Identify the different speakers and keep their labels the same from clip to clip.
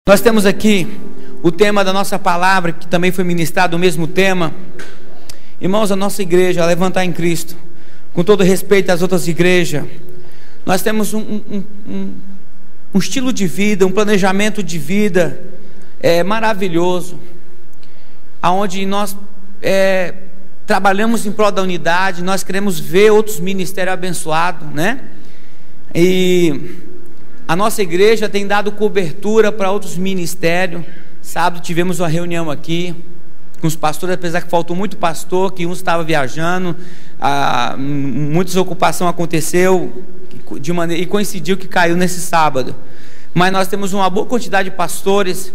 Speaker 1: Nós temos aqui o tema da nossa palavra, que também foi ministrado, o mesmo tema. Irmãos, a nossa igreja, a Levantar em Cristo, com todo respeito às outras igrejas, nós temos um estilo de vida, um planejamento de vida maravilhoso, aonde nós trabalhamos em prol da unidade. Nós queremos ver outros ministérios abençoados, né? E a nossa igreja tem dado cobertura para outros ministérios. Sábado tivemos uma reunião aqui com os pastores, apesar que faltou muito pastor, que um estava viajando, muita desocupação aconteceu e coincidiu que caiu nesse sábado. Mas nós temos uma boa quantidade de pastores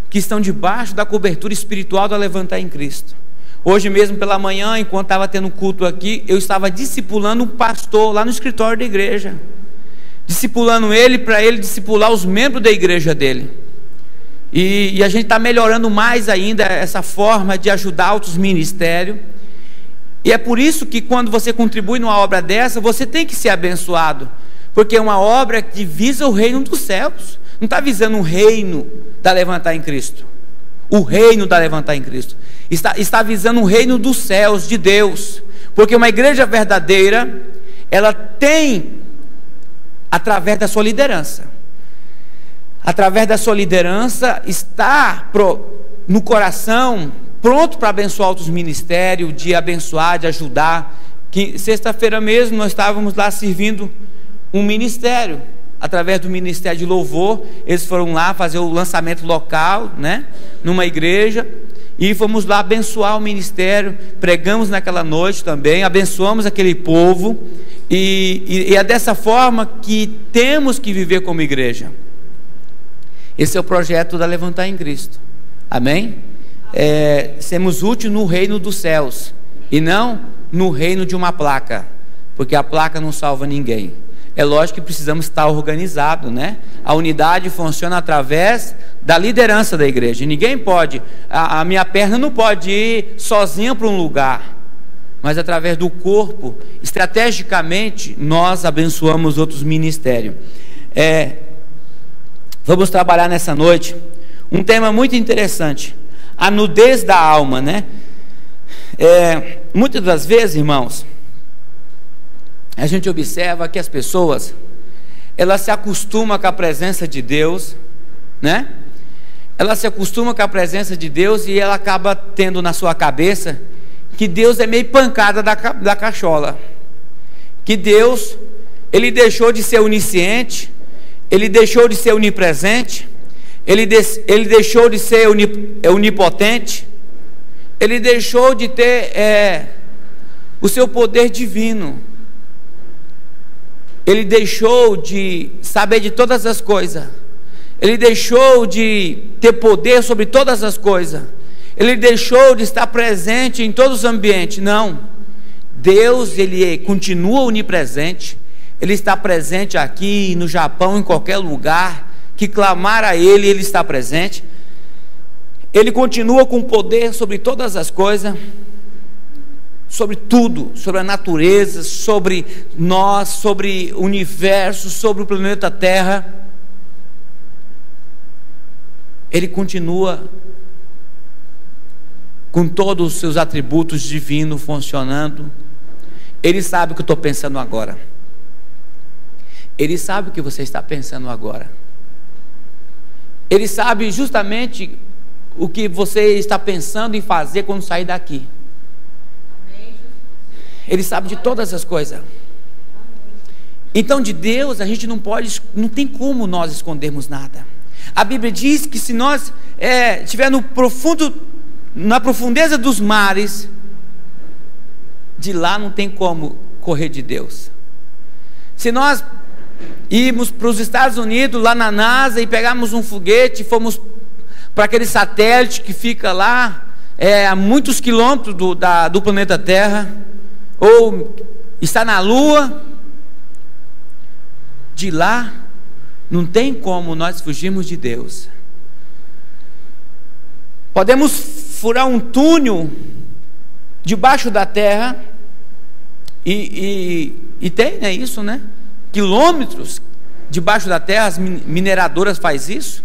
Speaker 1: que estão debaixo da cobertura espiritual da Levantar em Cristo. Hoje mesmo pela manhã, enquanto estava tendo culto aqui, eu estava discipulando um pastor lá no escritório da igreja, discipulando ele, para ele discipular os membros da igreja dele. E a gente está melhorando mais ainda essa forma de ajudar outros ministérios. E é por isso que quando você contribui numa obra dessa, você tem que ser abençoado, porque é uma obra que visa o reino dos céus. Não está visando o reino da Levantar em Cristo. O reino da Levantar em Cristo está visando o reino dos céus, de Deus. Porque uma igreja verdadeira, ela tem, através da sua liderança, está no coração pronto para abençoar outros ministérios, de abençoar, de ajudar. Sexta-feira mesmo nós estávamos lá servindo um ministério, através do ministério de louvor. Eles foram lá fazer o lançamento local, né, numa igreja, e fomos lá abençoar o ministério. Pregamos naquela noite também, abençoamos aquele povo, e é dessa forma que temos que viver como igreja. Esse é o projeto da Levantar em Cristo, amém? Sermos úteis no reino dos céus, e não no reino de uma placa, porque a placa não salva ninguém. É lógico que precisamos estar organizados, né? A unidade funciona através da liderança da igreja. Ninguém pode, a minha perna não pode ir sozinha para um lugar, mas através do corpo, estrategicamente, nós abençoamos outros ministérios. Vamos trabalhar nessa noite um tema muito interessante, a nudez da alma, né? Muitas das vezes, irmãos, a gente observa que as pessoas, elas se acostumam com a presença de Deus, né? Ela se acostuma com a presença de Deus e ela acaba tendo na sua cabeça que Deus é meio pancada da cachola, que Deus, ele deixou de ser onisciente, ele deixou de ser onipresente, ele deixou de ser onipotente, ele deixou de ter o seu poder divino, ele deixou de saber de todas as coisas, ele deixou de ter poder sobre todas as coisas, ele deixou de estar presente em todos os ambientes. Não, Deus, ele continua onipresente, ele está presente aqui no Japão, em qualquer lugar que clamar a ele, ele está presente. Ele continua com poder sobre todas as coisas, sobre tudo, sobre a natureza, sobre nós, sobre o universo, sobre o planeta Terra. Ele continua com todos os seus atributos divinos funcionando. Ele sabe o que eu estou pensando agora. Ele sabe o que você está pensando agora. Ele sabe justamente o que você está pensando em fazer quando sair daqui. Ele sabe de todas as coisas. Então, de Deus a gente não tem como nós escondermos nada. A Bíblia diz que se nós estiver na profundeza dos mares, de lá não tem como correr de Deus. Se nós irmos para os Estados Unidos, lá na NASA, e pegarmos um foguete, fomos para aquele satélite que fica lá a muitos quilômetros do planeta Terra, ou está na Lua, de lá não tem como nós fugirmos de Deus. Podemos furar um túnel debaixo da terra, e tem, né, isso, né? Quilômetros debaixo da terra, as mineradoras fazem isso,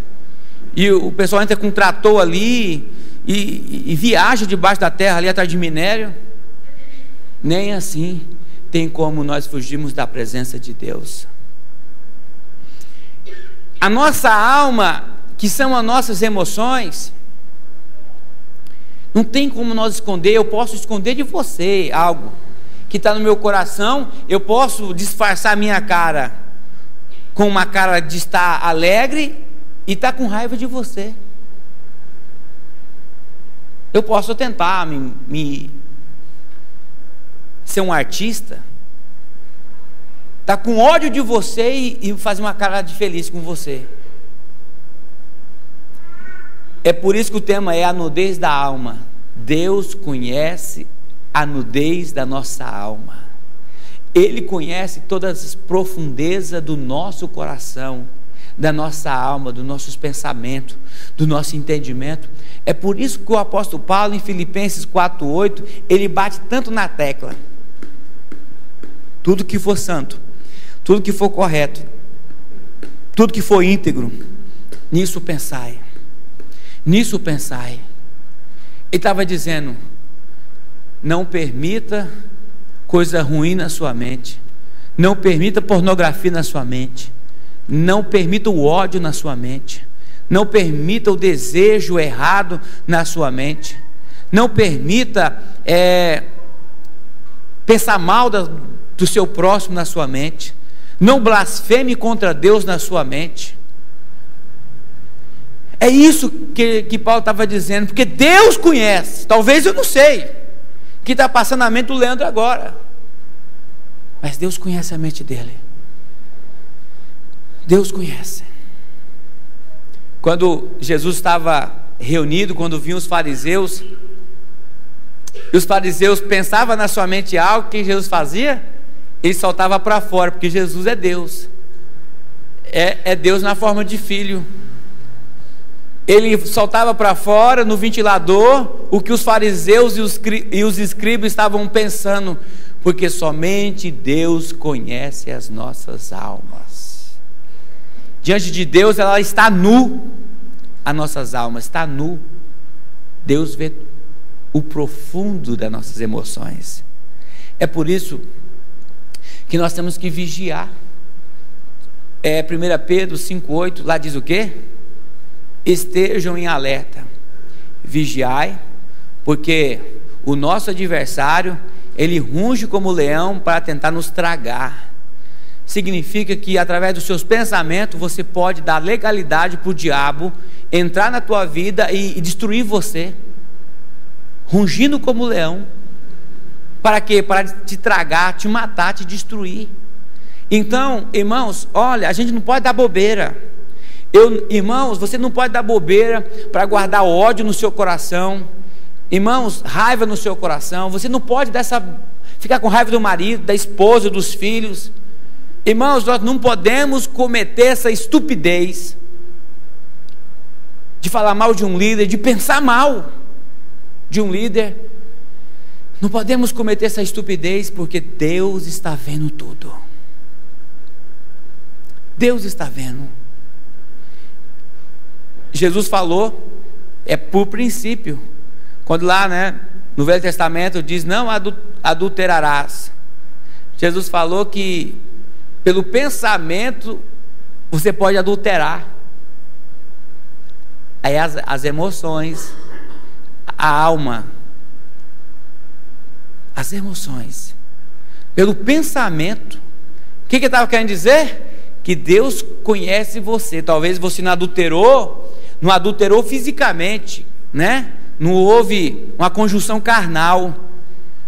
Speaker 1: e o pessoal entra com um trator ali e viaja debaixo da terra ali atrás de minério. Nem assim tem como nós fugirmos da presença de Deus. A nossa alma, que são as nossas emoções, não tem como nós esconder. Eu posso esconder de você algo que está no meu coração, eu posso disfarçar minha cara com uma cara de estar alegre e estar com raiva de você. Eu posso tentar ser um artista, estar com ódio de você e fazer uma cara de feliz com você. É por isso que o tema é a nudez da alma. Deus conhece a nudez da nossa alma. Ele conhece todas as profundezas do nosso coração, da nossa alma, dos nossos pensamentos, do nosso entendimento. É por isso que o apóstolo Paulo, em Filipenses 4:8, ele bate tanto na tecla: tudo que for santo, tudo que for correto, tudo que for íntegro, nisso pensai. Nisso pensai. Ele estava dizendo: não permita coisa ruim na sua mente, não permita pornografia na sua mente, não permita o ódio na sua mente, não permita o desejo errado na sua mente, não permita pensar mal do seu próximo na sua mente, não blasfeme contra Deus na sua mente. É isso que Paulo estava dizendo, porque Deus conhece. Talvez eu não sei o que está passando na mente do Leandro agora, mas Deus conhece a mente dele. Deus conhece. Quando Jesus estava reunido, quando vinham os fariseus, e os fariseus pensavam na sua mente algo, que Jesus fazia? Ele soltava para fora, porque Jesus é Deus. É Deus na forma de filho. Ele soltava para fora no ventilador o que os fariseus e os escribas estavam pensando, porque somente Deus conhece as nossas almas. Diante de Deus ela está nu, as nossas almas está nu. Deus vê o profundo das nossas emoções. É por isso que nós temos que vigiar. 1 Pedro 5:8, lá diz o quê? Estejam em alerta, vigiai, porque o nosso adversário, ele runge como leão para tentar nos tragar. Significa que através dos seus pensamentos você pode dar legalidade para o diabo entrar na tua vida e destruir você, rungindo como leão. Para quê? Para te tragar, te matar, te destruir. Então, irmãos, olha, a gente não pode dar bobeira. Irmãos, você não pode dar bobeira para guardar ódio no seu coração. Irmãos, raiva no seu coração. Você não pode ficar com raiva do marido, da esposa, dos filhos. Irmãos, nós não podemos cometer essa estupidez de falar mal de um líder, de pensar mal de um líder. Não podemos cometer essa estupidez, porque Deus está vendo tudo. Deus está vendo. Jesus falou, por princípio, quando lá, no Velho Testamento diz: não adulterarás. Jesus falou que pelo pensamento você pode adulterar. Aí as emoções, a alma, as emoções, pelo pensamento. O que ele estava querendo dizer? Que Deus conhece você. Talvez você não adulterou fisicamente, não houve uma conjunção carnal,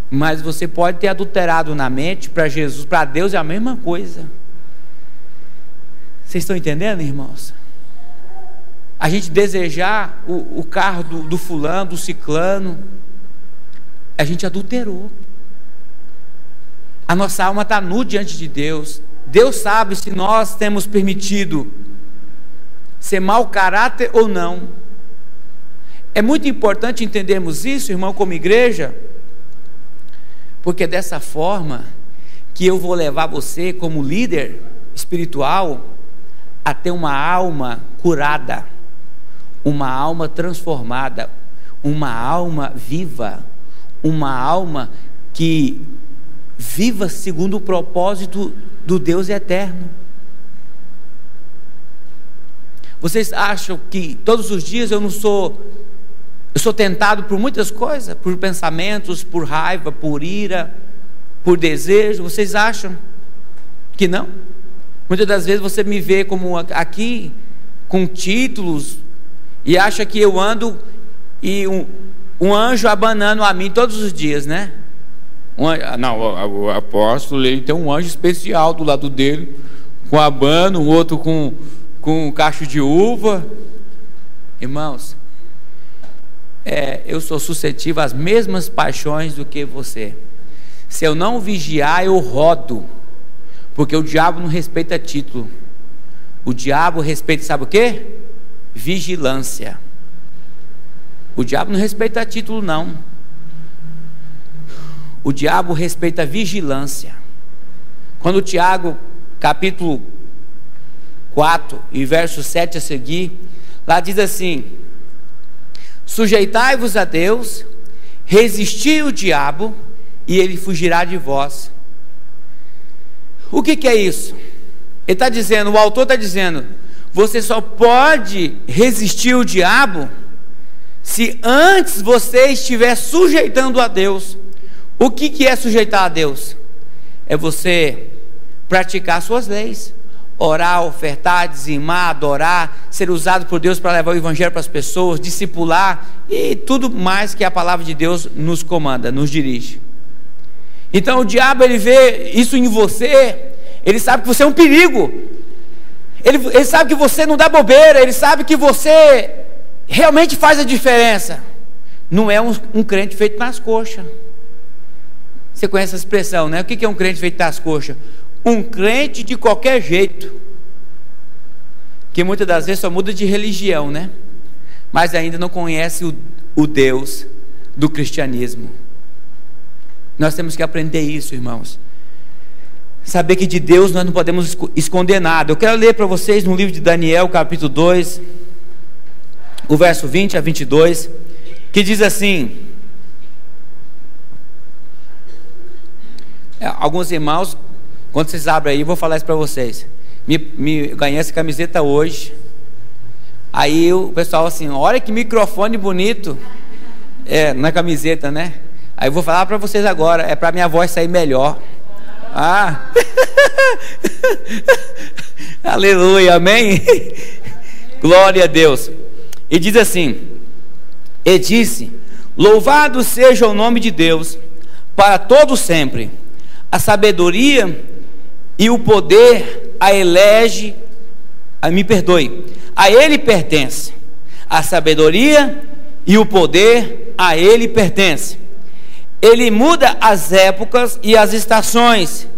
Speaker 1: mas você pode ter adulterado na mente. Para Jesus, para Deus é a mesma coisa. Vocês estão entendendo, irmãos? A gente desejar o carro do fulano, do ciclano, a gente adulterou. A nossa alma está nua diante de Deus. Deus sabe se nós temos permitido ser mau caráter ou não. É muito importante entendermos isso, irmão, como igreja, porque é dessa forma que eu vou levar você como líder espiritual a ter uma alma curada, uma alma transformada, uma alma viva, uma alma que viva segundo o propósito do Deus eterno. Vocês acham que todos os dias eu sou tentado por muitas coisas, por pensamentos, por raiva, por ira, por desejo? Vocês acham que não? Muitas das vezes você me vê como aqui, com títulos, e acha que eu ando e um anjo abanando a mim todos os dias, né? Não, o apóstolo, ele tem um anjo especial do lado dele, com abano, o outro com um cacho de uva. Irmãos, eu sou suscetível às mesmas paixões do que você. Se eu não vigiar, eu rodo, porque o diabo não respeita título. O diabo respeita, sabe o quê? Vigilância. O diabo não respeita título, não. O diabo respeita vigilância. Quando Tiago, capítulo 4 e verso 7 a seguir, lá diz assim: sujeitai-vos a Deus, resisti o diabo, e ele fugirá de vós. O que é isso? Ele está dizendo, o autor está dizendo, você só pode resistir o diabo se antes você estiver sujeitando a Deus. O que é sujeitar a Deus? É você praticar suas leis, orar, ofertar, dizimar, adorar, ser usado por Deus para levar o evangelho para as pessoas, discipular e tudo mais que a palavra de Deus nos comanda, nos dirige. Então o diabo, ele vê isso em você, ele sabe que você é um perigo, ele sabe que você não dá bobeira, ele sabe que você realmente faz a diferença. Não é um crente feito nas coxas. Você conhece essa expressão, né? O que é um crente feito nas coxas? Um crente de qualquer jeito, que muitas das vezes só muda de religião, né? Mas ainda não conhece o Deus do cristianismo. Nós temos que aprender isso, irmãos. Saber que de Deus nós não podemos esconder nada. Eu quero ler para vocês no livro de Daniel, capítulo 2, o verso 20 a 22, que diz assim: alguns irmãos, quando vocês abrem aí, eu vou falar isso para vocês. Me ganhei essa camiseta hoje. Aí o pessoal assim, olha que microfone bonito. Na camiseta, né? Aí eu vou falar para vocês agora, é para minha voz sair melhor. Aleluia, amém? Glória a Deus. E diz assim: e disse, louvado seja o nome de Deus, para todo sempre. A sabedoria e o poder a ele pertence. A sabedoria e o poder a ele pertence. Ele muda as épocas e as estações,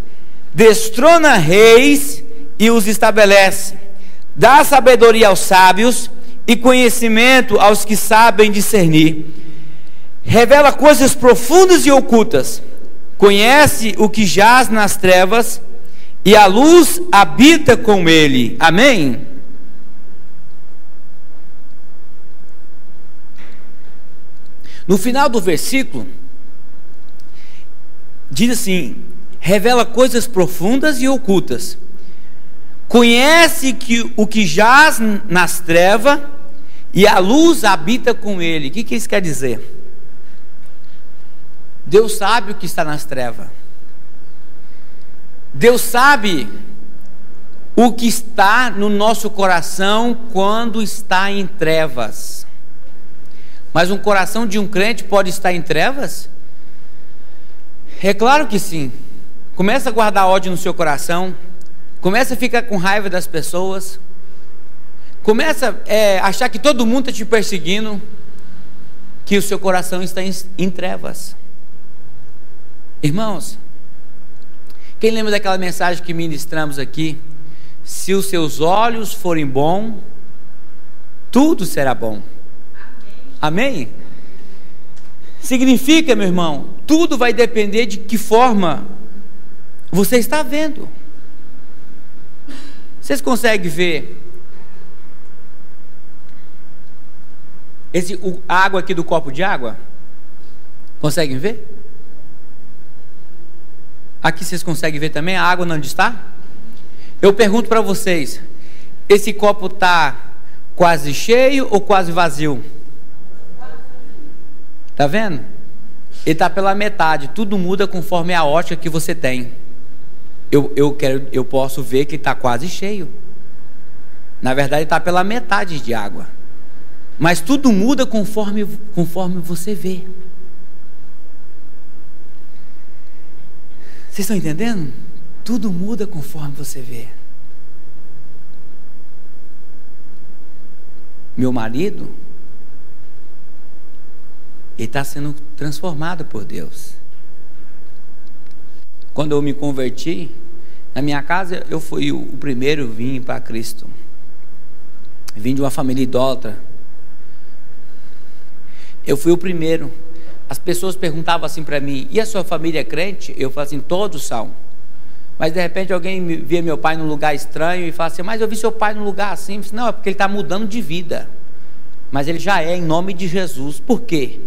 Speaker 1: destrona reis e os estabelece, dá sabedoria aos sábios e conhecimento aos que sabem discernir, revela coisas profundas e ocultas, conhece o que jaz nas trevas, e a luz habita com ele. Amém? No final do versículo diz assim: revela coisas profundas e ocultas, conhece o que jaz nas trevas, e a luz habita com ele. O que isso quer dizer? Deus sabe o que está nas trevas. Deus sabe o que está no nosso coração quando está em trevas. Mas um coração de um crente pode estar em trevas? É claro que sim. Começa a guardar ódio no seu coração, começa a ficar com raiva das pessoas, começa a achar que todo mundo está te perseguindo, que o seu coração está em trevas. Irmãos, quem lembra daquela mensagem que ministramos aqui? Se os seus olhos forem bons, tudo será bom. Amém? Significa, meu irmão, tudo vai depender de que forma você está vendo. Vocês conseguem ver A água aqui do copo de água, conseguem ver? Aqui vocês conseguem ver também a água onde está? Eu pergunto para vocês, esse copo está quase cheio ou quase vazio? Está vendo? Ele está pela metade. Tudo muda conforme a ótica que você tem. Eu posso ver que está quase cheio. Na verdade está pela metade de água. Mas tudo muda conforme você vê. Vocês estão entendendo? Tudo muda conforme você vê. Meu marido, ele está sendo transformado por Deus. Quando eu me converti, na minha casa eu fui o primeiro a vir para Cristo. Vim de uma família idólatra. Eu fui o primeiro. As pessoas perguntavam assim para mim, e a sua família é crente? Eu falava assim, todos são. Mas de repente alguém via meu pai num lugar estranho e fala assim, mas eu vi seu pai num lugar assim. Eu disse, não, é porque ele está mudando de vida. Mas ele já é, em nome de Jesus. Por quê?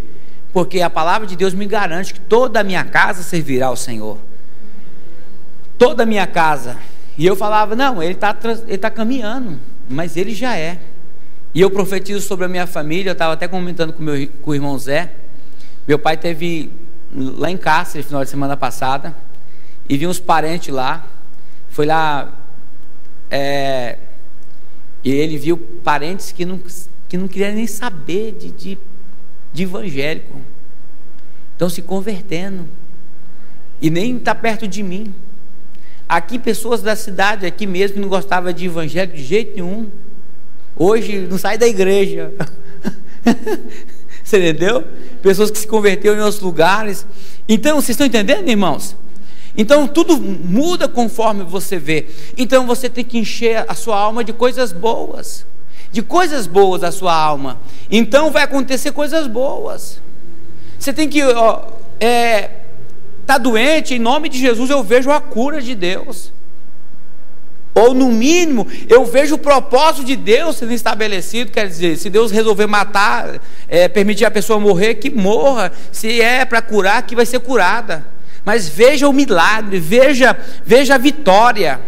Speaker 1: Porque a palavra de Deus me garante que toda a minha casa servirá ao Senhor. Toda a minha casa. E eu falava, não, ele está caminhando, mas ele já é. E eu profetizo sobre a minha família. Eu estava até comentando com o irmão Zé. Meu pai teve lá em Cáceres, final de semana passada, e vi uns parentes lá. Foi lá, e ele viu parentes que não queriam nem saber de evangélico. Estão se convertendo. E nem está perto de mim. Aqui, pessoas da cidade, aqui mesmo, que não gostavam de evangélico de jeito nenhum. Hoje não sai da igreja. Você entendeu? Pessoas que se converteram em outros lugares. Então, vocês estão entendendo, irmãos? Então, tudo muda conforme você vê. Então, você tem que encher a sua alma de coisas boas. De coisas boas a sua alma. Então, vai acontecer coisas boas. Você tem que... Está doente, em nome de Jesus eu vejo a cura de Deus. Ou no mínimo, eu vejo o propósito de Deus sendo estabelecido. Quer dizer, se Deus resolver matar, permitir a pessoa morrer, que morra. Se é para curar, que vai ser curada. Mas veja o milagre, veja a vitória.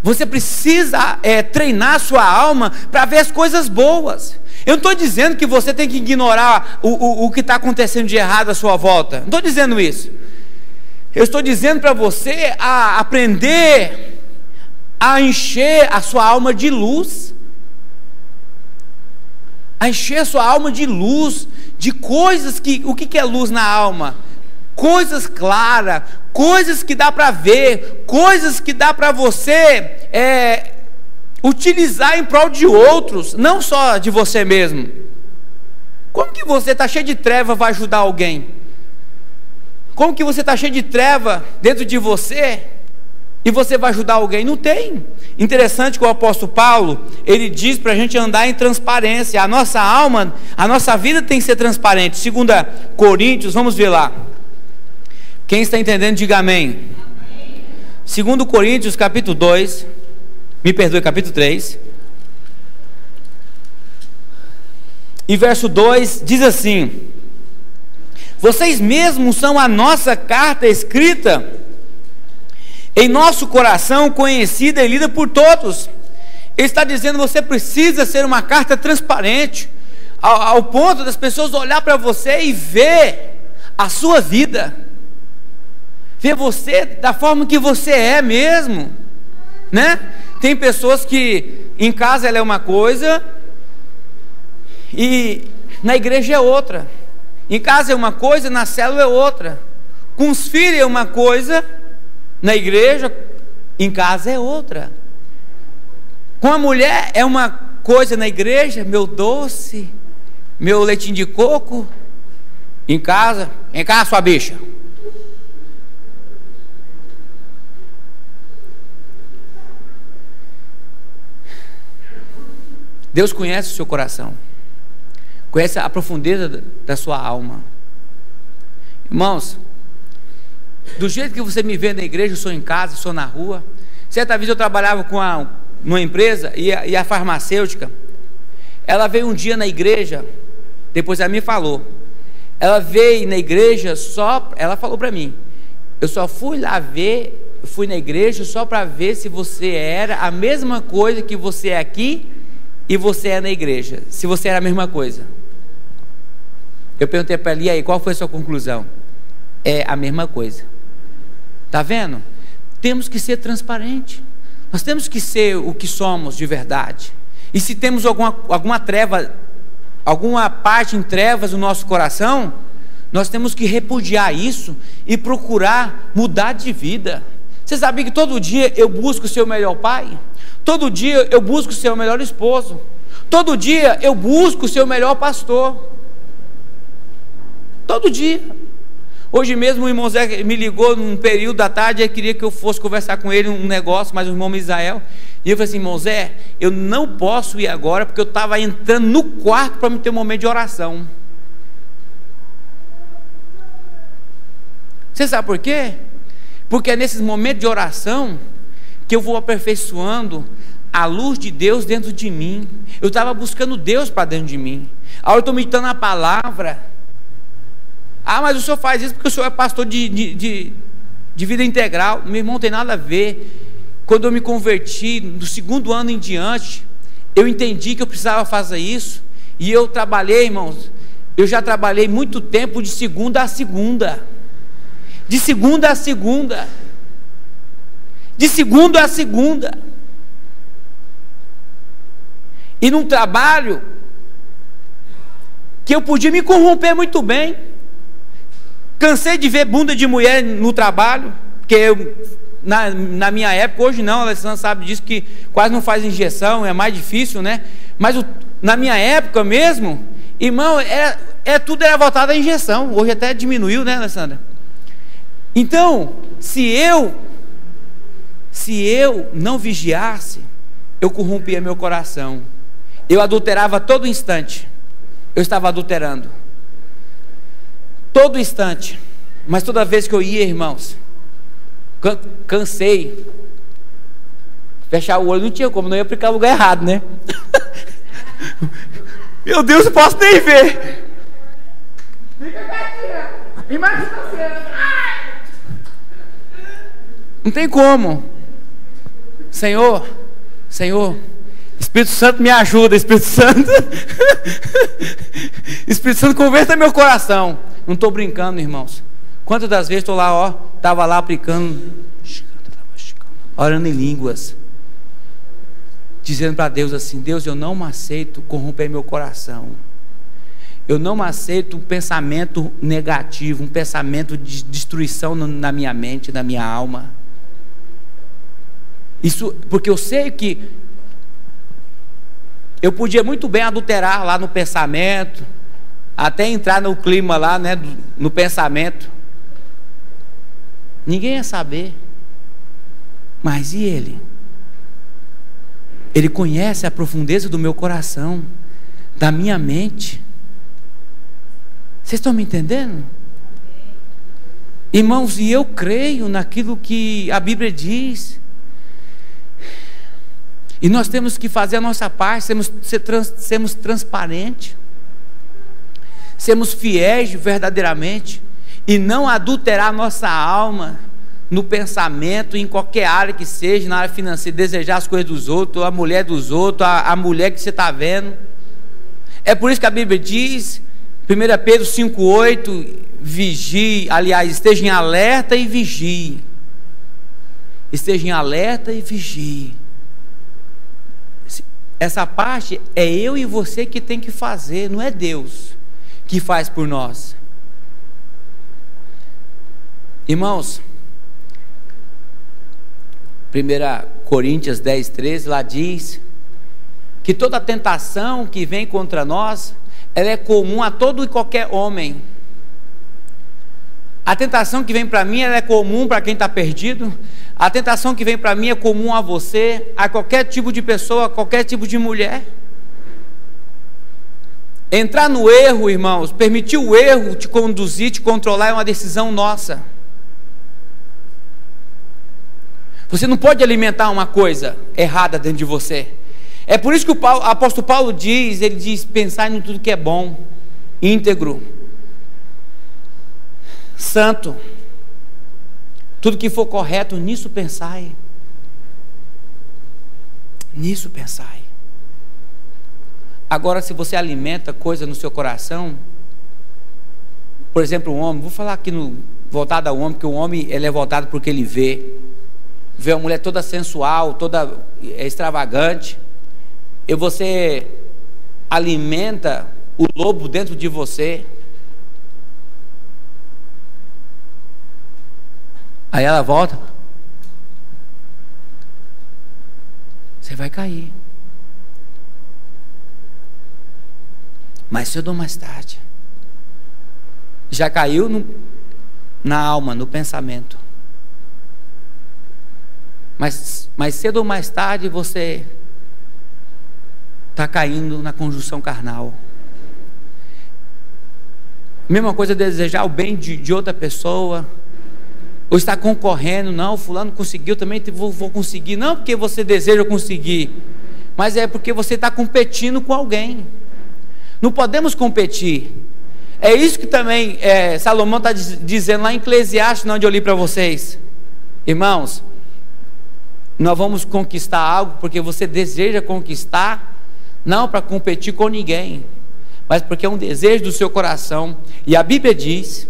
Speaker 1: Você precisa treinar a sua alma para ver as coisas boas. Eu não estou dizendo que você tem que ignorar o que está acontecendo de errado à sua volta. Não estou dizendo isso. Eu estou dizendo para você aprender a encher a sua alma de luz. A encher a sua alma de luz, de coisas que... O que é luz na alma? Coisas claras, coisas que dá para ver, coisas que dá para você utilizar em prol de outros, não só de você mesmo. Como que você está cheio de treva vai ajudar alguém? Como que você está cheio de treva dentro de você e você vai ajudar alguém? Não tem. Interessante que o apóstolo Paulo, ele diz para a gente andar em transparência. A nossa alma, a nossa vida tem que ser transparente. 2 Coríntios, vamos ver lá. Quem está entendendo, diga amém. 2 Coríntios, capítulo 2, capítulo 3. E verso 2 diz assim: vocês mesmos são a nossa carta escrita em nosso coração, conhecida e lida por todos. Ele está dizendo, você precisa ser uma carta transparente, ao ponto das pessoas olhar para você e ver a sua vida, ver você da forma que você é mesmo, né? Tem pessoas que em casa ela é uma coisa e na igreja é outra. Em casa é uma coisa, na célula é outra. Com os filhos é uma coisa, na igreja, em casa é outra. Com a mulher é uma coisa na igreja, meu doce, meu leitinho de coco. Em casa, vem cá, sua bicha. Deus conhece o seu coração, conhece a profundeza da sua alma. Irmãos, do jeito que você me vê na igreja, eu sou em casa, sou na rua. Certa vez eu trabalhava numa empresa, e a farmacêutica, ela veio um dia na igreja, depois ela me falou. Ela veio na igreja ela falou para mim, eu só fui lá ver, fui na igreja só para ver se você era a mesma coisa que você é aqui e você é na igreja, se você era a mesma coisa. Eu perguntei para ela, e aí, qual foi a sua conclusão? É a mesma coisa. Está vendo? Temos que ser transparentes. Nós temos que ser o que somos de verdade. E se temos alguma treva, alguma parte em trevas no nosso coração, nós temos que repudiar isso e procurar mudar de vida. Você sabe que todo dia eu busco ser o melhor pai? Todo dia eu busco ser o melhor esposo. Todo dia eu busco ser o melhor pastor. Todo dia. Hoje mesmo o irmão Zé me ligou num período da tarde, ele queria que eu fosse conversar com ele um negócio, mas o irmão Misael, e eu falei assim, irmão Zé, eu não posso ir agora, porque eu estava entrando no quarto para me ter um momento de oração. Você sabe por quê? Porque é nesses momentos de oração que eu vou aperfeiçoando a luz de Deus dentro de mim. Eu estava buscando Deus para dentro de mim. Agora eu estou meditando a palavra. Ah, mas o senhor faz isso porque o senhor é pastor de vida integral. Meu irmão, não tem nada a ver. Quando eu me converti, do segundo ano em diante, eu entendi que eu precisava fazer isso. E eu trabalhei, irmãos, eu já trabalhei muito tempo de segunda a segunda. De segunda a segunda. De segunda a segunda. E num trabalho que eu podia me corromper muito bem. Cansei de ver bunda de mulher no trabalho, porque na minha época, hoje não, a Alessandra sabe disso, que quase não faz injeção, é mais difícil, né? Mas na minha época mesmo, irmão, tudo era voltado à injeção. Hoje até diminuiu, né, Alessandra? Então, se eu não vigiasse, eu corrompia meu coração. Eu adulterava todo instante. Eu estava adulterando. Todo instante. Mas toda vez que eu ia, irmãos, cansei. Fechar o olho não tinha como, não ia aplicar o lugar errado, né? Meu Deus, eu posso nem ver. Fica quietinha. Imagina você. Não tem como. Senhor, Espírito Santo me ajuda, Espírito Santo. Espírito Santo, converta meu coração. Não estou brincando, irmãos. Quantas das vezes estou lá, estava lá aplicando, orando em línguas, dizendo para Deus assim, Deus, eu não aceito corromper meu coração. Eu não aceito um pensamento negativo, um pensamento de destruição na minha mente, na minha alma. Isso, porque eu sei que eu podia muito bem adulterar lá no pensamento, até entrar no clima lá, né, no pensamento. Ninguém ia saber. Mas e Ele? Ele conhece a profundeza do meu coração, da minha mente. Vocês estão me entendendo? Irmãos, e eu creio naquilo que a Bíblia diz. E nós temos que fazer a nossa parte, sermos transparentes, sermos fiéis verdadeiramente, e não adulterar a nossa alma no pensamento, em qualquer área que seja, na área financeira, desejar as coisas dos outros, a mulher dos outros, a mulher que você está vendo. É por isso que a Bíblia diz, 1 Pedro 5,8, vigie, aliás, esteja em alerta e vigie. Esteja em alerta e vigie. Essa parte é eu e você que tem que fazer, não é Deus que faz por nós. Irmãos, 1 Coríntios 10:13 lá diz que toda tentação que vem contra nós, ela é comum a todo e qualquer homem. A tentação que vem para mim, ela é comum para quem está perdido. A tentação que vem para mim é comum a você, a qualquer tipo de pessoa, a qualquer tipo de mulher. Entrar no erro, irmãos, permitir o erro te conduzir, te controlar, é uma decisão nossa. Você não pode alimentar uma coisa errada dentro de você. É por isso que o apóstolo Paulo diz, ele diz, pensar em tudo que é bom. íntegro, santo. Tudo que for correto, nisso pensai. Nisso pensai. Agora, se você alimenta coisa no seu coração, por exemplo, um homem, vou falar aqui voltado ao homem, porque o homem ele é voltado porque ele vê uma mulher toda sensual, toda extravagante, e você alimenta o lobo dentro de você, aí ela volta, você vai cair, mais cedo ou mais tarde. Já caiu na alma, no pensamento, mas mais cedo ou mais tarde você está caindo na conjunção carnal. Mesma coisa, desejar o bem de outra pessoa, ou estar concorrendo. Não, fulano conseguiu, também vou conseguir. Não porque você deseja conseguir, mas é porque você está competindo com alguém. Não podemos competir. É isso que também Salomão está dizendo lá em Eclesiastes, onde eu li para vocês. Irmãos, nós vamos conquistar algo porque você deseja conquistar, não para competir com ninguém, mas porque é um desejo do seu coração. E a Bíblia diz,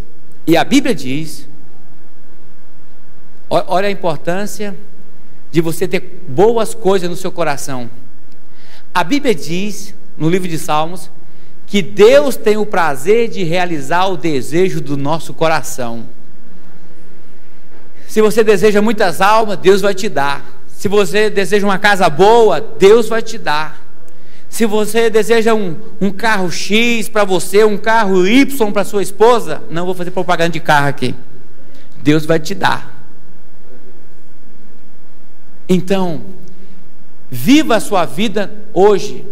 Speaker 1: olha a importância de você ter boas coisas no seu coração. A Bíblia diz, no livro de Salmos, que Deus tem o prazer de realizar o desejo do nosso coração. Se você deseja muitas almas, Deus vai te dar. Se você deseja uma casa boa, Deus vai te dar. Se você deseja um carro X para você, um carro Y para sua esposa, não vou fazer propaganda de carro aqui, Deus vai te dar. Então, viva a sua vida hoje,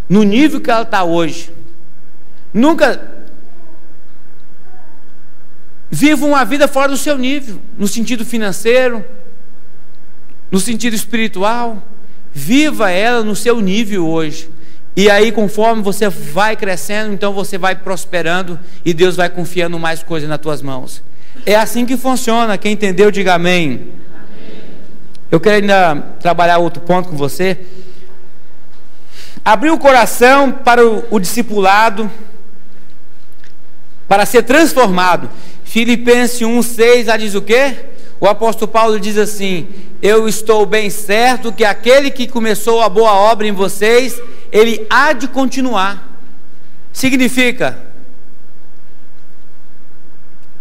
Speaker 1: no nível que ela está hoje. Nunca viva uma vida fora do seu nível, no sentido financeiro, no sentido espiritual. Viva ela no seu nível hoje. E aí, conforme você vai crescendo, então você vai prosperando e Deus vai confiando mais coisas nas tuas mãos. É assim que funciona. Quem entendeu, diga amém. Eu quero ainda trabalhar outro ponto com você. Abrir o coração para o discipulado, para ser transformado. Filipenses 1:6 já diz o quê? O apóstolo Paulo diz assim: eu estou bem certo que aquele que começou a boa obra em vocês, ele há de continuar. Significa,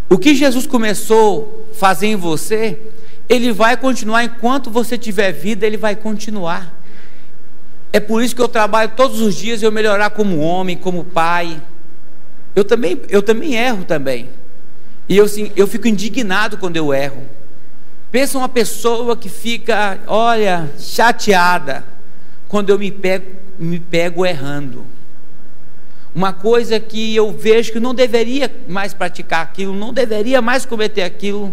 Speaker 1: o que Jesus começou a fazer em você, ele vai continuar. Enquanto você tiver vida, ele vai continuar. É por isso que eu trabalho todos os dias, eu melhorar como homem, como pai. Eu também erro também. E eu fico indignado quando eu erro. Pensa uma pessoa que fica, olha, chateada quando eu me pego errando. Uma coisa que eu vejo que não deveria mais praticar aquilo, não deveria mais cometer aquilo.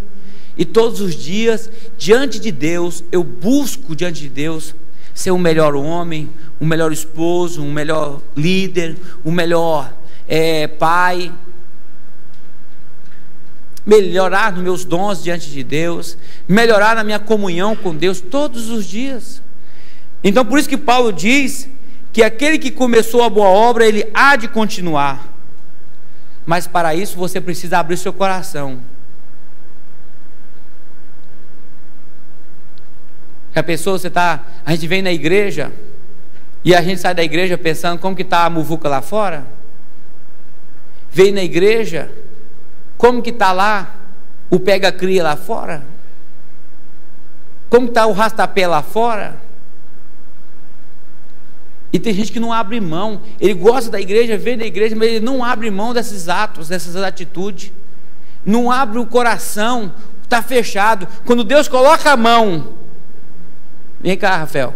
Speaker 1: E todos os dias, diante de Deus, eu busco diante de Deus ser um melhor homem, um melhor esposo, um melhor líder, um melhor pai. Melhorar nos meus dons diante de Deus, melhorar na minha comunhão com Deus todos os dias. Então por isso que Paulo diz que aquele que começou a boa obra, ele há de continuar. Mas para isso você precisa abrir seu coração. A pessoa, a gente vem na igreja e a gente sai da igreja pensando como que está a muvuca lá fora. Vem na igreja, como que está lá o pega-cria lá fora? Como está o rastapé lá fora? E tem gente que não abre mão. Ele gosta da igreja, vem da igreja, mas ele não abre mão desses atos, dessas atitudes. Não abre o coração, está fechado. Quando Deus coloca a mão, vem cá, Rafael,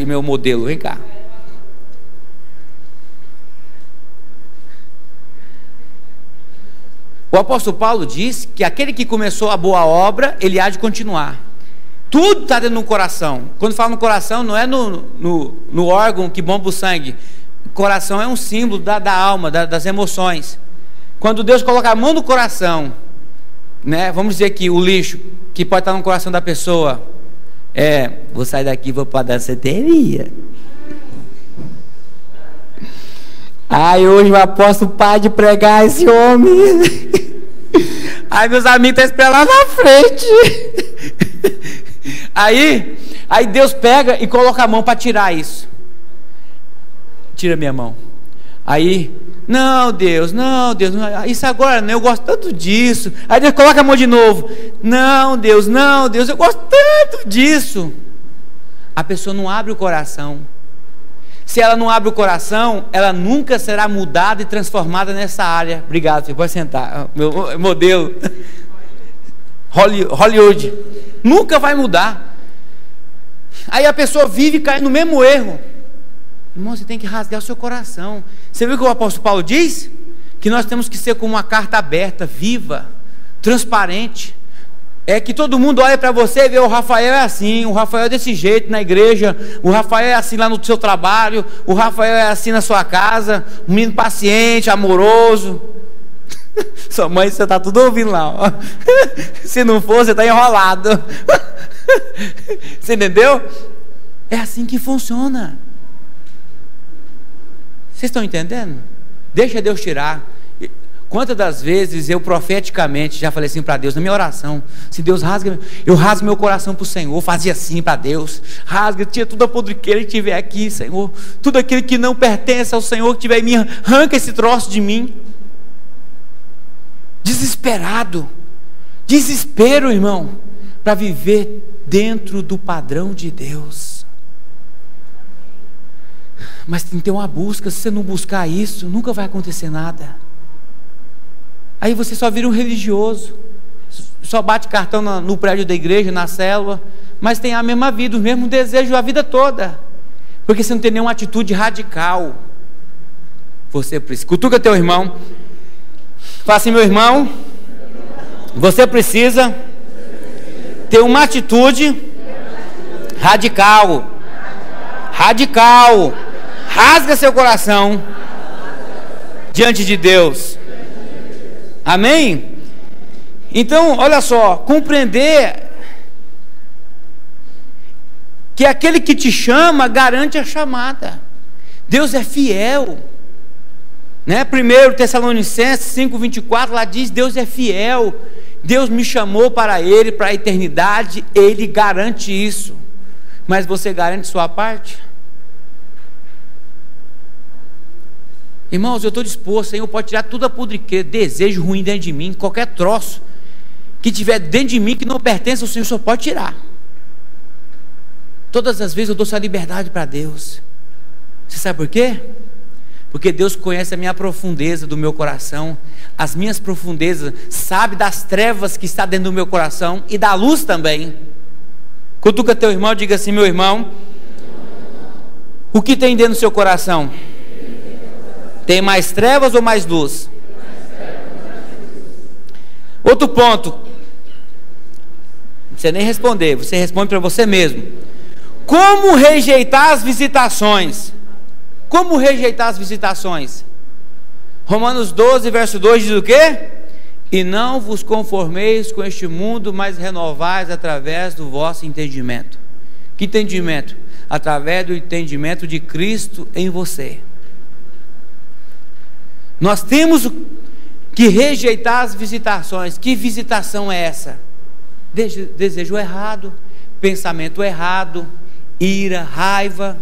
Speaker 1: meu modelo, vem cá. O apóstolo Paulo diz que aquele que começou a boa obra, ele há de continuar. Tudo está dentro do coração. Quando fala no coração, não é no órgão que bomba o sangue. Coração é um símbolo da alma, das emoções. Quando Deus coloca a mão no coração, né, vamos dizer que o lixo que pode estar no coração da pessoa vou sair daqui e vou para a danceteria. Ai, hoje o apóstolo para de pregar esse homem. Ai, meus amigos estão esperando lá na frente. Aí Deus pega e coloca a mão para tirar isso. Tira minha mão. Aí, não Deus, isso agora não, eu gosto tanto disso. Aí Deus coloca a mão de novo. Não Deus, eu gosto tanto disso. A pessoa não abre o coração. Se ela não abre o coração, ela nunca será mudada e transformada nessa área. Obrigado, filho, pode sentar. Meu modelo Hollywood. Nunca vai mudar. Aí a pessoa vive e cai no mesmo erro. Irmão, você tem que rasgar o seu coração. Você viu o que o apóstolo Paulo diz? Que nós temos que ser como uma carta aberta, viva, transparente. É que todo mundo olha para você e vê: o Rafael é assim, o Rafael é desse jeito na igreja, o Rafael é assim lá no seu trabalho, o Rafael é assim na sua casa, um menino paciente, amoroso. Sua mãe, você está tudo ouvindo lá, ó. Se não for, você está enrolado. Você entendeu? É assim que funciona. Vocês estão entendendo? Deixa Deus tirar. Quantas das vezes eu profeticamente já falei assim para Deus, na minha oração: se Deus rasga, eu rasgo meu coração para o Senhor. Fazia assim para Deus: rasga, tira toda a podriqueira que tiver aqui, Senhor. Tudo aquilo que não pertence ao Senhor, que tiver em mim, arranca esse troço de mim. Desesperado, desespero, irmão, para viver dentro do padrão de Deus. Mas tem que ter uma busca. Se você não buscar isso, nunca vai acontecer nada. Aí você só vira um religioso, só bate cartão no prédio da igreja, na célula, mas tem a mesma vida, o mesmo desejo a vida toda, porque você não tem nenhuma atitude radical. Você precisa, cutuca teu irmão, fala assim: meu irmão, você precisa ter uma atitude radical. Rasga seu coração diante de Deus. Amém? Então, olha só, compreender que aquele que te chama garante a chamada. Deus é fiel, né? 1 Tessalonicenses 5:24 lá diz: Deus é fiel. Deus me chamou para Ele, para a eternidade. Ele garante isso. Mas você garante sua parte? Irmãos, eu estou disposto, o Senhor pode tirar toda a podriqueira, desejo ruim dentro de mim, qualquer troço que tiver dentro de mim que não pertence ao Senhor, só pode tirar. Todas as vezes eu dou essa liberdade para Deus. Você sabe por quê? Porque Deus conhece a minha profundeza do meu coração, as minhas profundezas, sabe das trevas que está dentro do meu coração e da luz também. Cutuca teu irmão, diga assim: meu irmão, o que tem dentro do seu coração? Tem mais trevas ou mais luz? Outro ponto, não precisa nem responder, você responde para você mesmo. Como rejeitar as visitações? Como rejeitar as visitações? Romanos 12, verso 2 diz o quê? E não vos conformeis com este mundo, mas renovais através do vosso entendimento. Que entendimento? Através do entendimento de Cristo em você. Nós temos que rejeitar as visitações. Que visitação é essa? Desejo errado, pensamento errado, ira, raiva,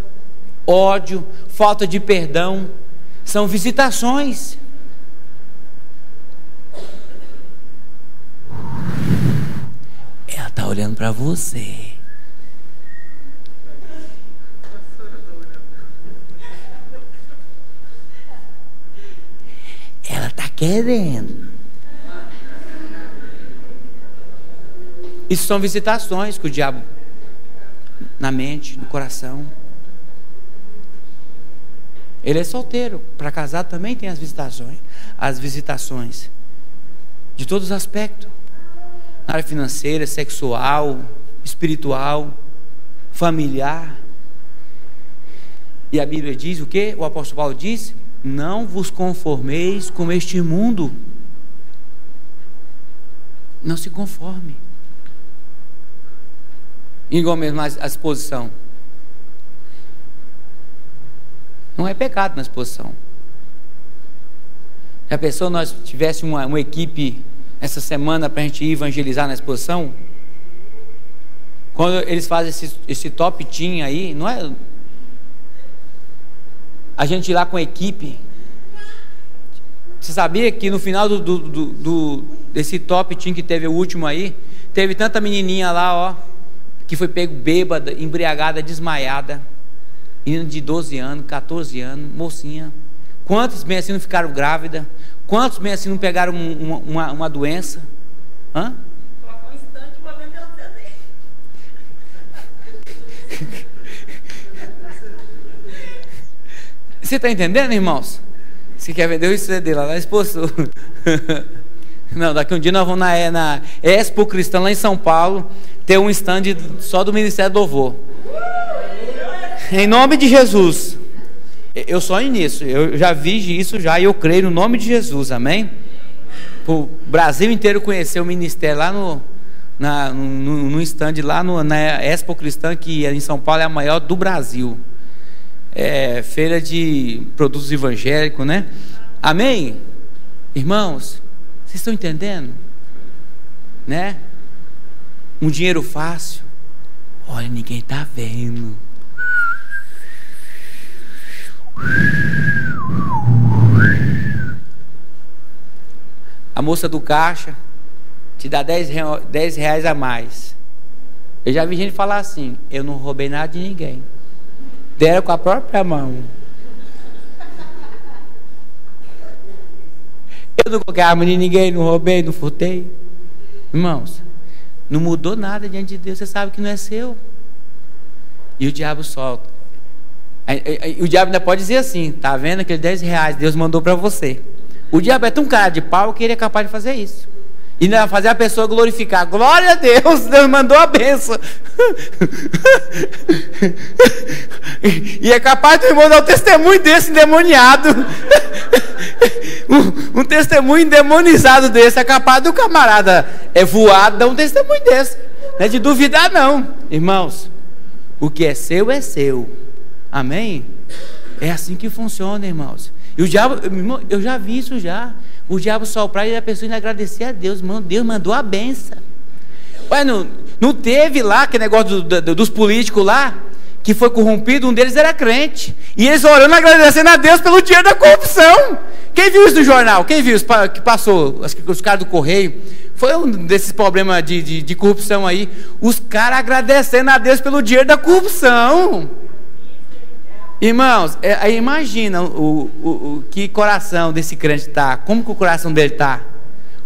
Speaker 1: ódio, falta de perdão. São visitações. Ela está olhando para você. Ela está querendo. Isso são visitações que o diabo, na mente, no coração. Ele é solteiro. Para casar também tem as visitações. As visitações de todos os aspectos. Na área financeira, sexual, espiritual, familiar. E a Bíblia diz o quê? O apóstolo Paulo diz: não vos conformeis com este mundo. Não se conforme. Igual mesmo a exposição. Não é pecado na exposição. Já pensou nós tivéssemos uma equipe essa semana para a gente ir evangelizar na exposição? Quando eles fazem esse top team aí, não é? A gente ir lá com a equipe. Você sabia que no final desse top team que teve o último aí, teve tanta menininha lá, ó, que foi pego bêbada, embriagada, desmaiada, menina de 12 anos, 14 anos, mocinha. Quantos bem assim não ficaram grávidas? Quantos bem assim não pegaram uma doença? Hã? Coloca um instante para vender o CD. Você está entendendo, irmãos? Você quer vender o CD lá na exposição? Não, daqui um dia nós vamos na Expo Cristã lá em São Paulo, ter um stand só do Ministério do Louvor. Em nome de Jesus. Eu sonho nisso, eu já vi isso já, e eu creio no nome de Jesus, amém? O Brasil inteiro conheceu o ministério lá no stand lá na Expo Cristã, que em São Paulo é a maior do Brasil. É feira de produtos evangélicos, né? Amém? Irmãos, vocês estão entendendo? Né? Um dinheiro fácil. Olha, ninguém está vendo. A moça do caixa te dá 10 reais a mais. Eu já vi gente falar assim: eu não roubei nada de ninguém, deram com a própria mão. Eu não coloquei arma em ninguém, não roubei, não furtei. Irmãos, não mudou nada diante de Deus. Você sabe que não é seu. E o diabo solta. O diabo ainda pode dizer assim: tá vendo aqueles 10 reais Deus mandou para você? O diabo é tão cara de pau que ele é capaz de fazer isso. E ainda fazer a pessoa glorificar. Glória a Deus, Deus mandou a bênção. E é capaz de irmão dar um testemunho desse endemoniado. Um testemunho endemonizado desse. É capaz do camarada voado dar um testemunho desse. Não é de duvidar não. Irmãos, o que é seu é seu. Amém? É assim que funciona, irmãos. E o diabo, irmão, eu já vi isso já. O diabo soprar e a pessoa ainda agradecer a Deus. Deus mandou a benção. Ué, não teve lá aquele negócio dos políticos lá, que foi corrompido, um deles era crente. E eles orando, agradecendo a Deus pelo dinheiro da corrupção. Quem viu isso no jornal? Quem viu isso que passou? Os caras do Correio. Foi um desses problemas de corrupção aí. Os caras agradecendo a Deus pelo dinheiro da corrupção. Irmãos, aí imagina que coração desse crente está. Como que o coração dele está?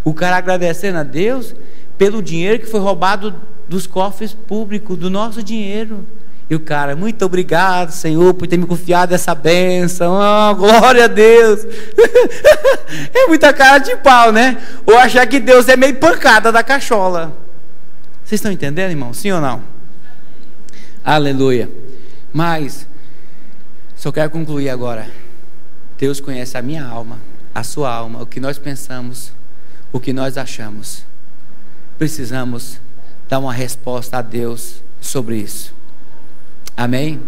Speaker 1: O cara agradecendo a Deus pelo dinheiro que foi roubado dos cofres públicos, do nosso dinheiro. E o cara: muito obrigado, Senhor, por ter me confiado essa bênção. Oh, glória a Deus. É muita cara de pau, né? Ou achar que Deus é meio pancada da cachola. Vocês estão entendendo, irmão? Sim ou não? Aleluia. Mas só quero concluir agora. Deus conhece a minha alma, a sua alma, o que nós pensamos, o que nós achamos. Precisamos dar uma resposta a Deus sobre isso. Amém?